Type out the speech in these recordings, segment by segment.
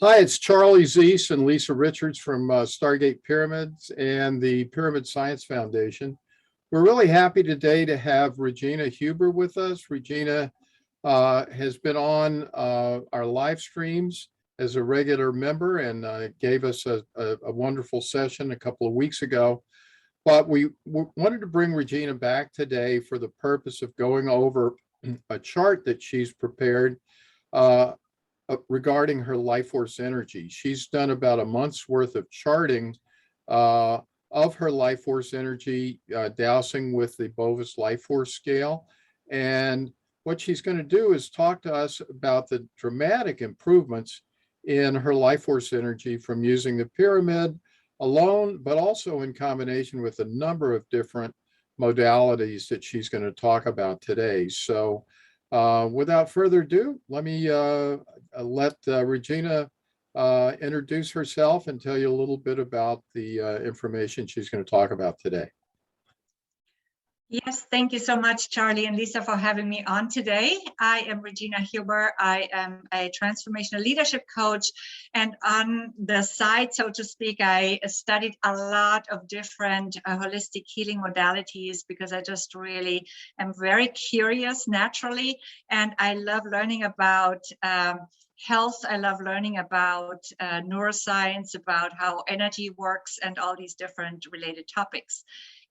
Hi, it's Charlie Zeiss and Lisa Richards from Stargate Pyramids and the Pyramid Science Foundation. We're really happy today to have Regina Huber with us. Regina has been on our live streams as a regular member and gave us a wonderful session a couple of weeks ago. But we wanted to bring Regina back today for the purpose of going over a chart that she's prepared uh, regarding her life force energy. She's done about a month's worth of charting uh, of her life force energy, dowsing with the Bovis life force scale. And what she's going to do is talk to us about the dramatic improvements in her life force energy from using the pyramid alone, but also in combination with a number of different modalities that she's going to talk about today. So without further ado, let me let Regina introduce herself and tell you a little bit about the information she's going to talk about today. Yes, thank you so much, Charlie and Lisa, for having me on today. I am Regina Huber. I am a transformational leadership coach. And on the side, so to speak, I studied a lot of different holistic healing modalities because I just really am very curious naturally. And I love learning about health. I love learning about neuroscience, about how energy works and all these different related topics.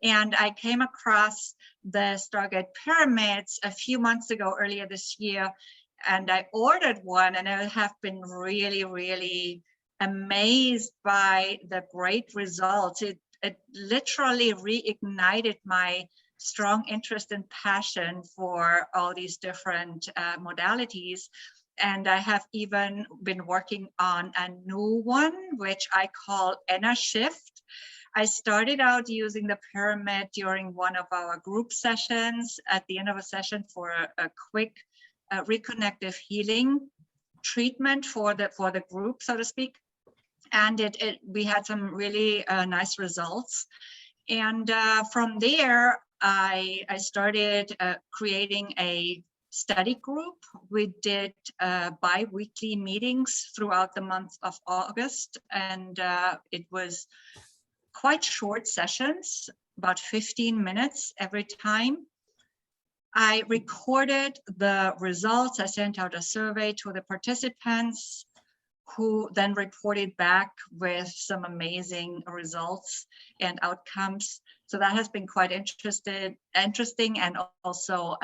And I came across the Stargate Pyramids a few months ago, earlier this year, and I ordered one, and I have been really, really amazed by the great results. It literally reignited my strong interest and passion for all these different modalities. And I have even been working on a new one, which I call Inner Shift. I started out using the pyramid during one of our group sessions at the end of a session for a quick reconnective healing treatment for the group, so to speak. And we had some really nice results. And from there, I started creating a study group. We did bi-weekly meetings throughout the month of August, and it was quite short sessions, about 15 minutes every time. I recorded the results. I sent out a survey to the participants who then reported back with some amazing results and outcomes. So that has been quite interesting and also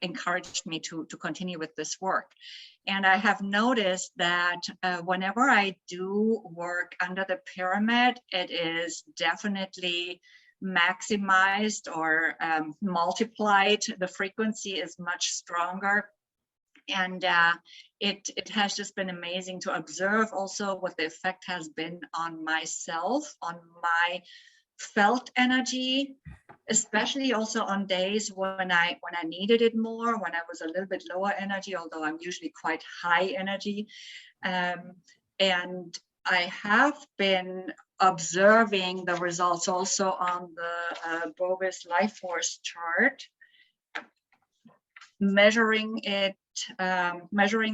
encouraged me to continue with this work. And I have noticed that whenever I do work under the pyramid, it is definitely maximized or multiplied. The frequency is much stronger. And it has just been amazing to observe also what the effect has been on myself, on my felt energy, especially also on days when I needed it more, when I was a little bit lower energy, although I'm usually quite high energy. And I have been observing the results also on the Bovis life force chart, measuring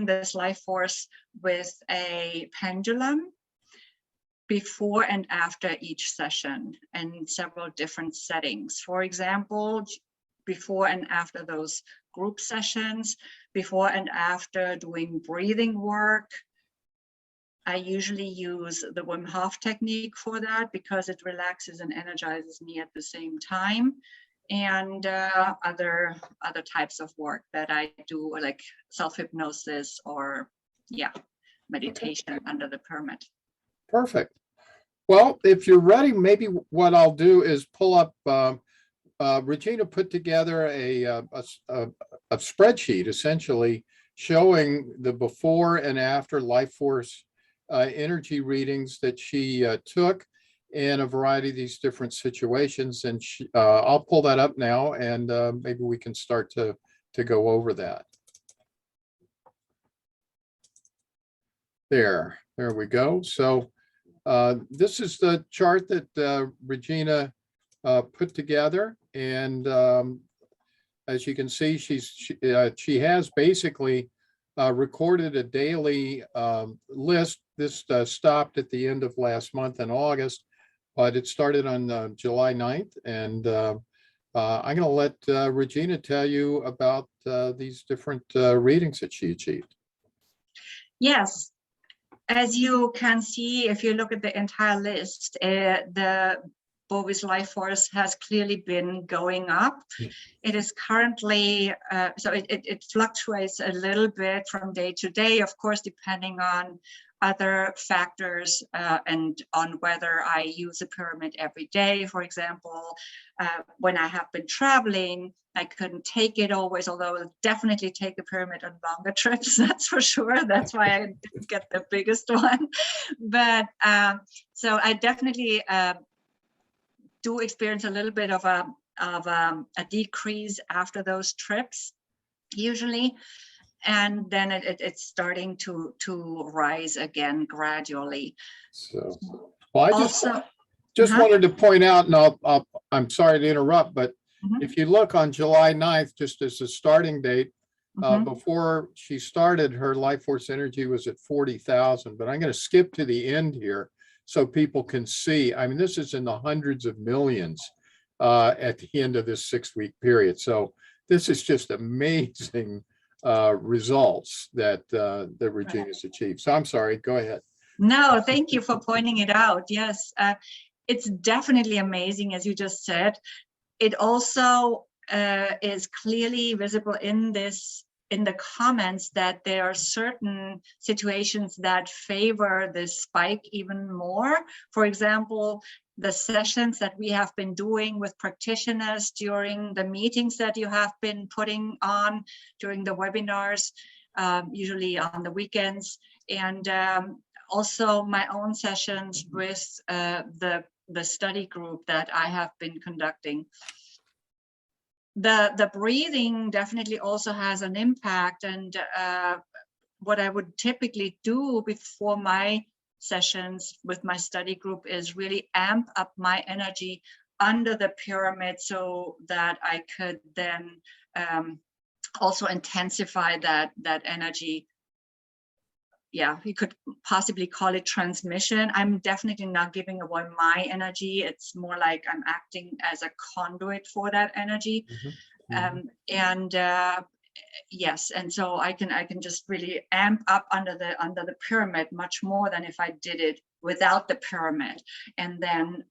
this life force with a pendulum before and after each session in several different settings. For example, before and after those group sessions, before and after doing breathing work. I usually use the Wim Hof technique for that because it relaxes and energizes me at the same time. And other types of work that I do, like self-hypnosis or meditation under the pyramid. Perfect. Well, if you're ready, maybe what I'll do is pull up, Regina put together a spreadsheet essentially showing the before and after life force energy readings that she took in a variety of these different situations. And I'll pull that up now and maybe we can start to go over that. There we go. So this is the chart that Regina put together, and as you can see, she has basically recorded a daily list. This stopped at the end of last month in August, but it started on July 9th. And I'm going to let Regina tell you about these different readings that she achieved. Yes, as you can see, if you look at the entire list, the Bovis life force has clearly been going up. It is currently, so it fluctuates a little bit from day to day, of course, depending on other factors and on whether I use a pyramid every day. For example, when I have been traveling, I couldn't take it always, although I'll definitely take a pyramid on longer trips, that's for sure. That's why I didn't get the biggest one. But so I definitely do experience a little bit of a decrease after those trips, usually. And then it's starting to rise again gradually. So, well, I Also, wanted to point out, and I'm sorry to interrupt, but if you look on July 9th, just as a starting date, before she started, her life force energy was at 40,000. But I'm going to skip to the end here so people can see. I mean, this is in the hundreds of millions at the end of this 6-week period. So this is just amazing results that Regina's achieved. So I'm sorry, go ahead. No, thank you for pointing it out. Yes, it's definitely amazing, as you just said. It also is clearly visible in the comments that there are certain situations that favor this spike even more. For example, the sessions that we have been doing with practitioners during the meetings that you have been putting on during the webinars, usually on the weekends, and also my own sessions with the study group that I have been conducting. The breathing definitely also has an impact, and what I would typically do before my sessions with my study group is really amp up my energy under the pyramid so that I could then also intensify that energy. Yeah, you could possibly call it transmission. I'm definitely not giving away my energy. It's more like I'm acting as a conduit for that energy. Yes, and so I can just really amp up under the pyramid much more than if I did it without the pyramid, and then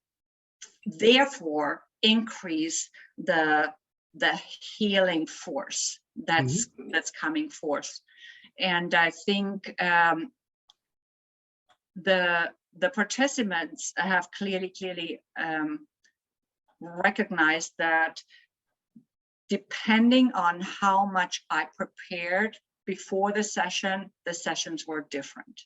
therefore increase the healing force that's coming forth. And I think the participants have clearly recognized that depending on how much I prepared before the sessions were different.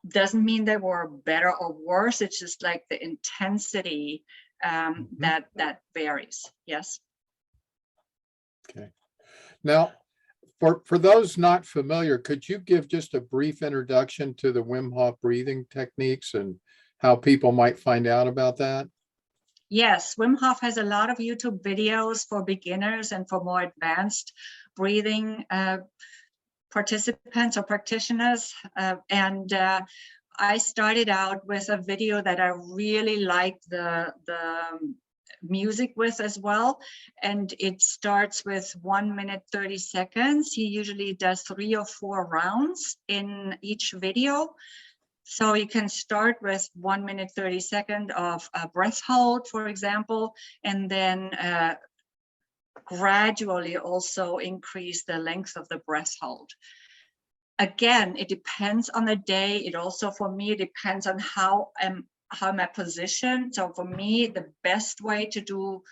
Doesn't mean they were better or worse. It's just like the intensity that varies. Yes. Okay. Now, for those not familiar, could you give just a brief introduction to the Wim Hof breathing techniques and how people might find out about that? Yes, Wim Hof has a lot of YouTube videos for beginners and for more advanced breathing participants or practitioners. And I started out with a video that I really liked the music with as well. And it starts with 1 minute, 30 seconds. He usually does 3 or 4 rounds in each video. So you can start with 1 minute, 30 seconds of a breath hold, for example, and then gradually also increase the length of the breath hold. Again, it depends on the day. It also, for me, depends on how am I positioned. So for me, the best way to do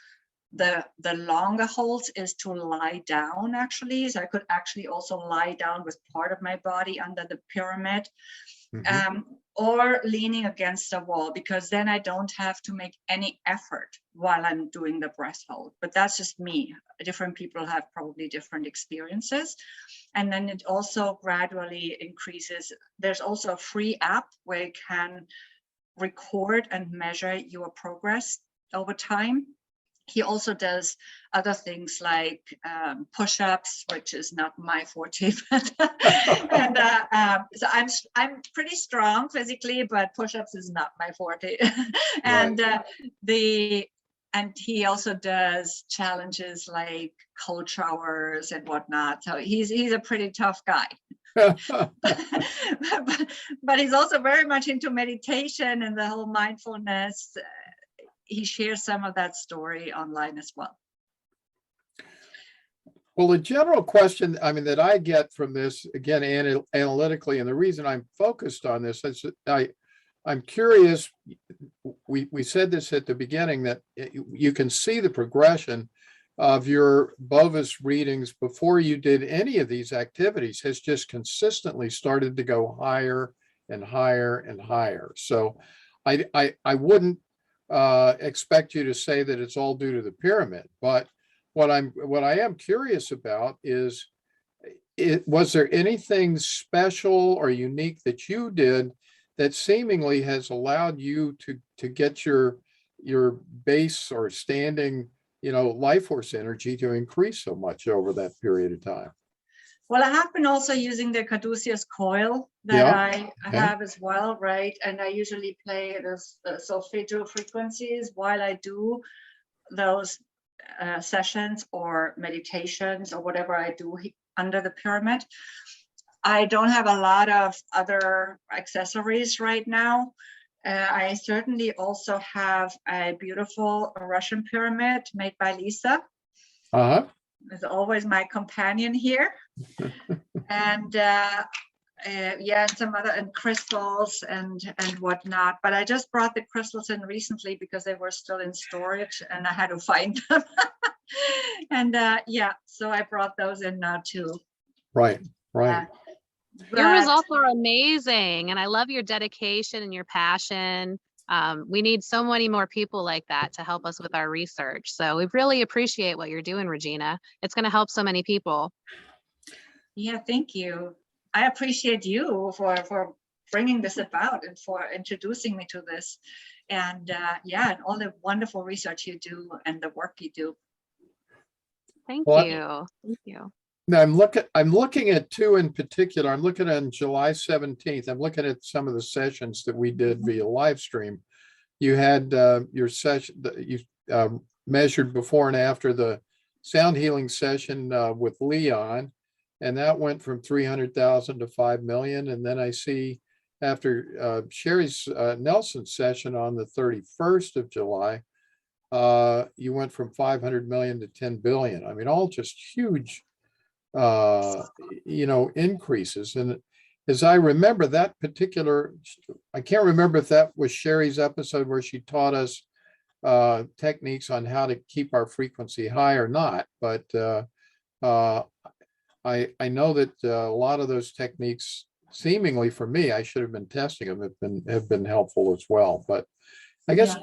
the longer holds is to lie down, actually. So I could actually also lie down with part of my body under the pyramid. Or leaning against a wall, because then I don't have to make any effort while I'm doing the breath hold. But that's just me. Different people have probably different experiences. And then it also gradually increases. There's also a free app where you can record and measure your progress over time. He also does other things like push-ups, which is not my forte. But and so I'm pretty strong physically, but push-ups is not my forte. And and he also does challenges like cold showers and whatnot. So he's a pretty tough guy. but he's also very much into meditation and the whole mindfulness. He shares some of that story online as well. Well, the general question, I mean, that I get from this, again, analytically, and the reason I'm focused on this is I'm curious, we said this at the beginning, that you can see the progression of your Bovis readings before you did any of these activities has just consistently started to go higher and higher and higher. So I wouldn't expect you to say that it's all due to the pyramid, but what I am curious about is, was there anything special or unique that you did that seemingly has allowed you to get your base or standing, life force energy to increase so much over that period of time? Well, I have been also using the caduceus coil that I have as well, right? And I usually play the solfeggio frequencies while I do those sessions or meditations or whatever I do under the pyramid. I don't have a lot of other accessories right now. I certainly also have a beautiful Russian pyramid made by Lisa. Is always my companion here. And some other, and crystals and whatnot. But I just brought the crystals in recently because they were still in storage and I had to find them. And so I brought those in now too. Right. Your results are amazing, and I love your dedication and your passion. We need so many more people like that to help us with our research. So we really appreciate what you're doing, Regina. It's going to help so many people. Yeah, thank you. I appreciate you for bringing this about and for introducing me to this. And and all the wonderful research you do and the work you do. Thank you. Thank you. Now I'm looking at two in particular. I'm looking at on July 17th. I'm looking at some of the sessions that we did via live stream. You had your session that you measured before and after the sound healing session with Leon, and that went from 300,000 to 5 million. And then I see after Sherry's Nelson session on the 31st of July, you went from 500 million to 10 billion. I mean, all just huge increases. And as I remember that particular, I can't remember if that was Sherry's episode where she taught us techniques on how to keep our frequency high or not, but I know that a lot of those techniques, seemingly for me, I should have been testing them, have been helpful as well. But I guess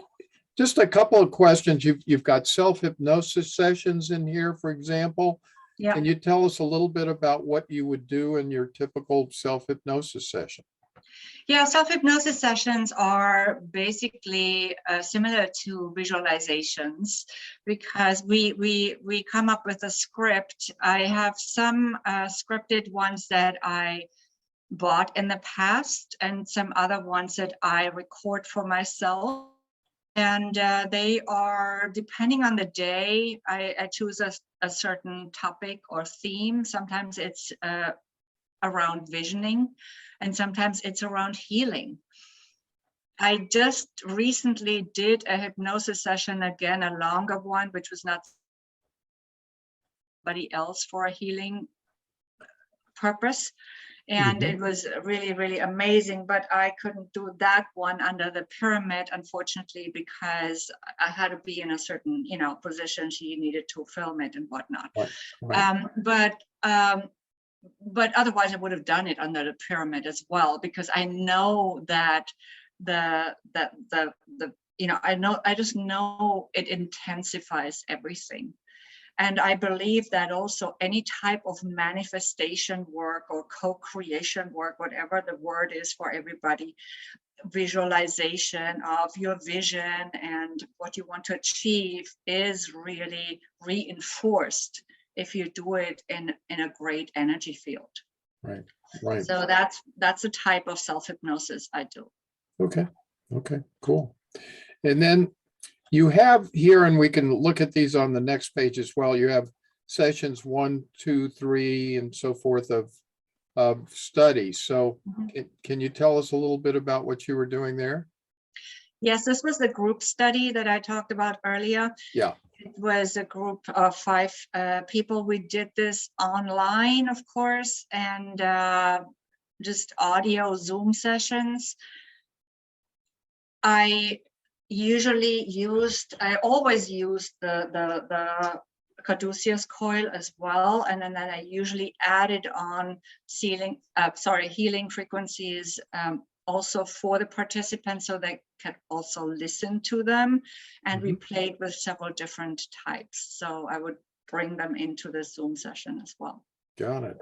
just a couple of questions. You've got self-hypnosis sessions in here, for example. Yeah. Can you tell us a little bit about what you would do in your typical self-hypnosis session? Yeah, self-hypnosis sessions are basically similar to visualizations because we come up with a script. I have some scripted ones that I bought in the past and some other ones that I record for myself. And they are, depending on the day, I choose a certain topic or theme. Sometimes it's around visioning, and sometimes it's around healing. I just recently did a hypnosis session, again, a longer one, which was not somebody else for a healing purpose. And it was really, really amazing, but I couldn't do that one under the pyramid, unfortunately, because I had to be in a certain, position. She needed to film it and whatnot. Right. But otherwise I would have done it under the pyramid as well, because I know that I just know it intensifies everything. And I believe that also any type of manifestation work or co-creation work, whatever the word is for everybody, visualization of your vision and what you want to achieve is really reinforced if you do it in a great energy field. Right. Right. So that's a type of self-hypnosis I do. Okay. Okay. Cool. And then you have here, and we can look at these on the next page as well. You have sessions 1, 2, 3, and so forth of studies. So can you tell us a little bit about what you were doing there? Yes, this was the group study that I talked about earlier. Yeah. It was a group of 5 people. We did this online, of course, and just audio Zoom sessions. I always used the caduceus coil as well, and then I usually added on healing frequencies also for the participants, so they could also listen to them. And we played with several different types, so I would bring them into the Zoom session as well. Got it.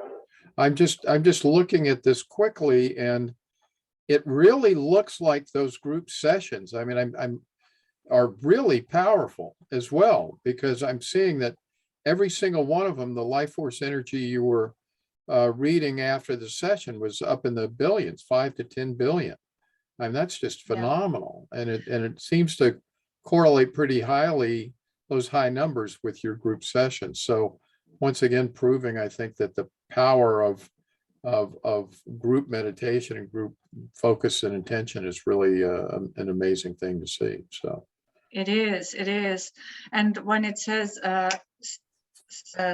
I'm just looking at this quickly, and it really looks like those group sessions. I mean, are really powerful as well, because I'm seeing that every single one of them, the life force energy you were reading after the session was up in the billions, 5 to 10 billion. I mean, that's just phenomenal. Yeah. And it seems to correlate pretty highly, those high numbers, with your group sessions. So once again, proving, I think, that the power of group meditation and group focus and intention is really an amazing thing to see. So it is. And when it says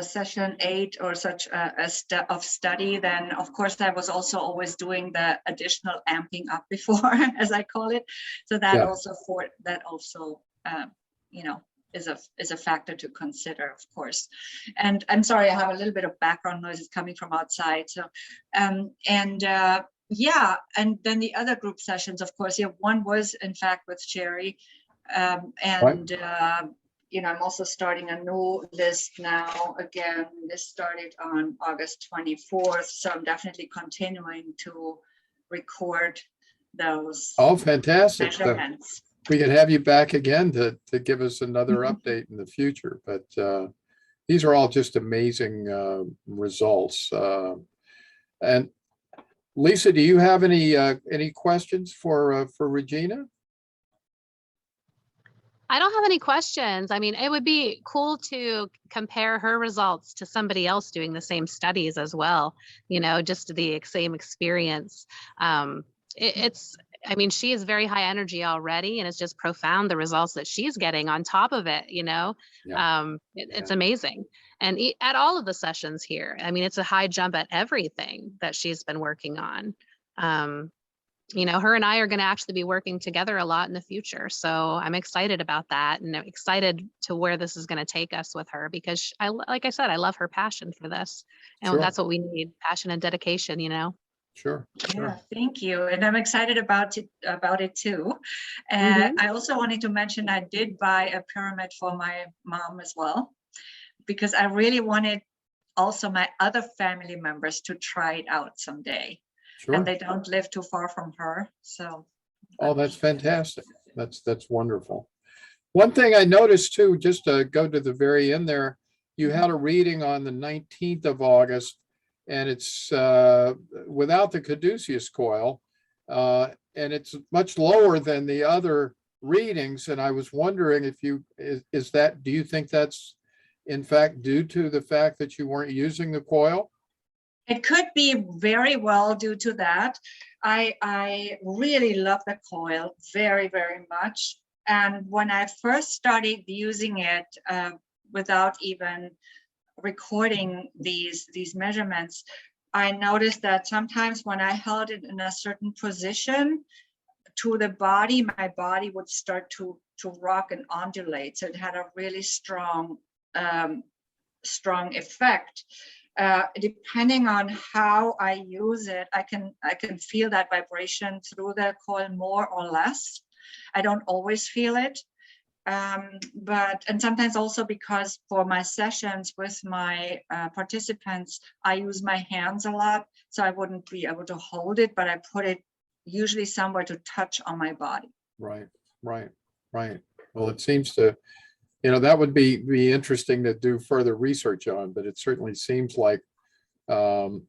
session 8 or such of study, then of course I was also always doing the additional amping up before, as I call it. So that also is a factor to consider, of course. And I'm sorry, I have a little bit of background noises coming from outside. So and then the other group sessions, of course, one was in fact with Sherry, I'm also starting a new list now. Again, this started on August 24th, so I'm definitely continuing to record those. Oh, fantastic. Measurements. We can have you back again to give us another update in the future, but these are all just amazing results. And Lisa, do you have any questions for Regina? I don't have any questions. I mean, it would be cool to compare her results to somebody else doing the same studies as well, just the same experience. I mean, she is very high energy already, and it's just profound, the results that she's getting on top of it, It's amazing. And at all of the sessions here, I mean, it's a high jump at everything that she's been working on. Her and I are going to actually be working together a lot in the future. So I'm excited about that, and I'm excited to where this is going to take us with her, because like I said, I love her passion for this, and that's what we need, passion and dedication, Sure. Yeah, thank you. And I'm excited about it too. And I also wanted to mention I did buy a pyramid for my mom as well, because I really wanted also my other family members to try it out someday. Sure. And they don't live too far from her. So that's fantastic. That's wonderful. One thing I noticed too, just to go to the very end there, you had a reading on the 19th of August, and it's without the caduceus coil, and it's much lower than the other readings. And I was wondering if do you think that's in fact due to the fact that you weren't using the coil? It could be very well due to that. I really love the coil very, very much. And when I first started using it without even recording these measurements, I noticed that sometimes when I held it in a certain position to the body, my body would start to rock and undulate. So it had a really strong effect. Depending on how I use it, I can feel that vibration through the coil more or less. I don't always feel it. And sometimes also because for my sessions with my participants, I use my hands a lot, so I wouldn't be able to hold it, but I put it usually somewhere to touch on my body. Right, right, right. Well, it seems to, that would be interesting to do further research on, but it certainly seems like the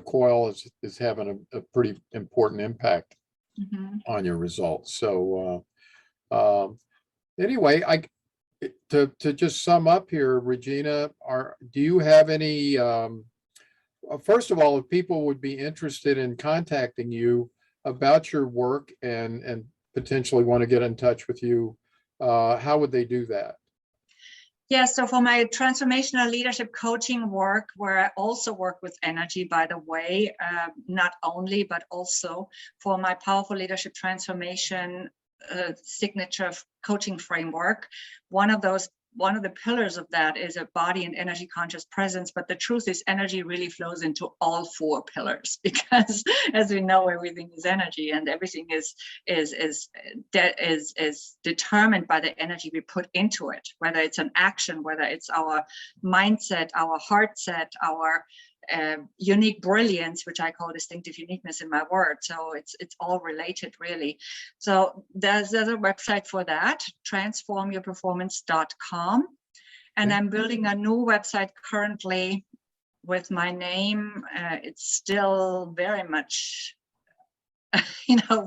coil is having a pretty important impact on your results. So anyway, to just sum up here, Regina, do you have any, first of all, if people would be interested in contacting you about your work and potentially want to get in touch with you, how would they do that? Yeah, so for my transformational leadership coaching work, where I also work with energy, by the way, not only, but also for my powerful leadership transformation signature coaching framework, one of the pillars of that is a body and energy conscious presence. But the truth is, energy really flows into all four pillars, because as we know, everything is energy, and everything is determined by the energy we put into it, whether it's an action, whether it's our mindset, our heart set, our unique brilliance, which I call distinctive uniqueness in my word. So it's all related, really. So there's a website for that, transformyourperformance.com. And I'm building a new website currently with my name. It's still very much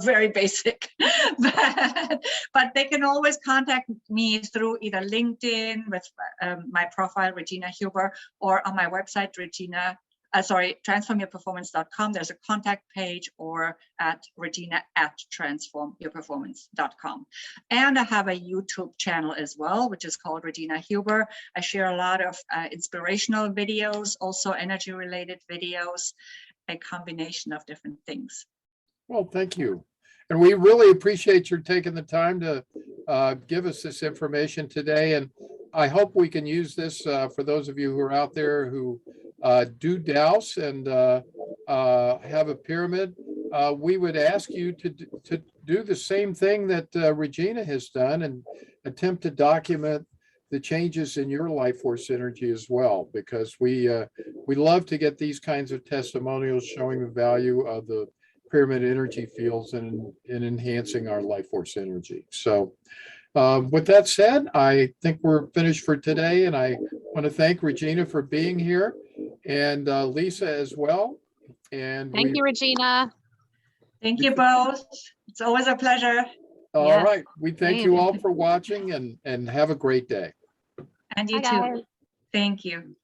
very basic, but they can always contact me through either LinkedIn with my profile, Regina Huber, or on my website, transformyourperformance.com. There's a contact page, or at regina@transformyourperformance.com. And I have a YouTube channel as well, which is called Regina Huber. I share a lot of inspirational videos, also energy related videos, a combination of different things. Well, thank you. And we really appreciate your taking the time to give us this information today. And I hope we can use this for those of you who are out there who do dowse and have a pyramid. We would ask you to do the same thing that Regina has done and attempt to document the changes in your life force energy as well, because we love to get these kinds of testimonials showing the value of the pyramid energy fields and in enhancing our life force energy. So with that said, I think we're finished for today, and I want to thank Regina for being here, and Lisa as well. And thank you, Regina. Thank you both. It's always a pleasure. All right. We thank you all for watching, and have a great day. And you too. Thank you.